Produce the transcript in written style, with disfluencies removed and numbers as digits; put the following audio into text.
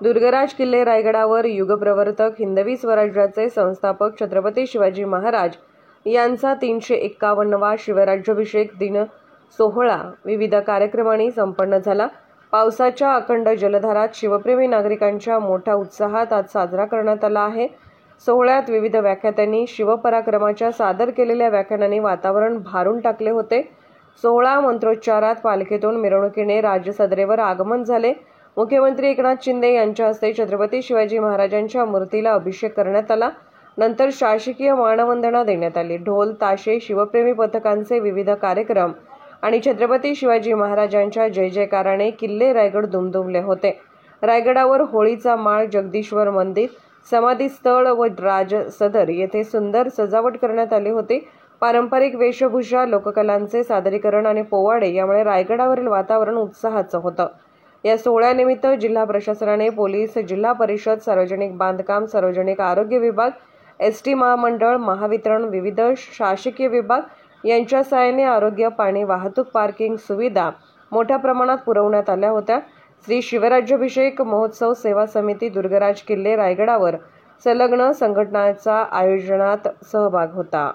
दुर्गराज किल्ले रायगडावर युगप्रवर्तक हिंदवी स्वराज्याचे संस्थापक छत्रपती शिवाजी महाराज यांचा 351वा शिवराज्याभिषेक दिन सोहळा विविध कार्यक्रमांनी संपन्न झाला. पावसाच्या अखंड जलधारात शिवप्रेमी नागरिकांच्या मोठ्या उत्साहात आज साजरा करण्यात आला आहे. सोहळ्यात विविध व्याख्यात्यांनी शिवपराक्रमाच्या सादर केलेल्या व्याख्यानांनी वातावरण भारून टाकले होते. सोहळा मंत्रोच्चारात पालखीतून मिरवणुकीने राजसदरेवर आगमन झाले. मुख्यमंत्री एकनाथ शिंदे यांच्या हस्ते छत्रपती शिवाजी महाराजांच्या मूर्तीला अभिषेक करण्यात आला. नंतर शासकीय मानवंदना देण्यात आली. ढोल ताशे, शिवप्रेमी पथकांचे विविध कार्यक्रम आणि छत्रपती शिवाजी महाराजांच्या जय जयकाराने किल्ले रायगड दुमदुमले होते. रायगडावर होळीचा माळ, जगदीश्वर मंदिर, समाधीस्थळ व राजसदर येथे सुंदर सजावट करण्यात आली होती. पारंपरिक वेशभूषा, लोककलांचे सादरीकरण आणि पोवाडे यामुळे रायगडावरील वातावरण उत्साहाचं होतं. या सोहळ्यानिमित्त जिल्हा प्रशासनाने पोलीस, जिल्हा परिषद, सार्वजनिक बांधकाम, सार्वजनिक आरोग्य विभाग, एसटी महामंडळ, महावितरण, विविध शासकीय विभाग यांच्या सहाय्याने आरोग्य, पाणी, वाहतूक, पार्किंग सुविधा मोठ्या प्रमाणात पुरवण्यात आल्या होत्या. श्री शिवराज्याभिषेक महोत्सव सेवा समिती दुर्गराज किल्ले रायगडावर संलग्न संघटनांचा आयोजनात सहभाग होता.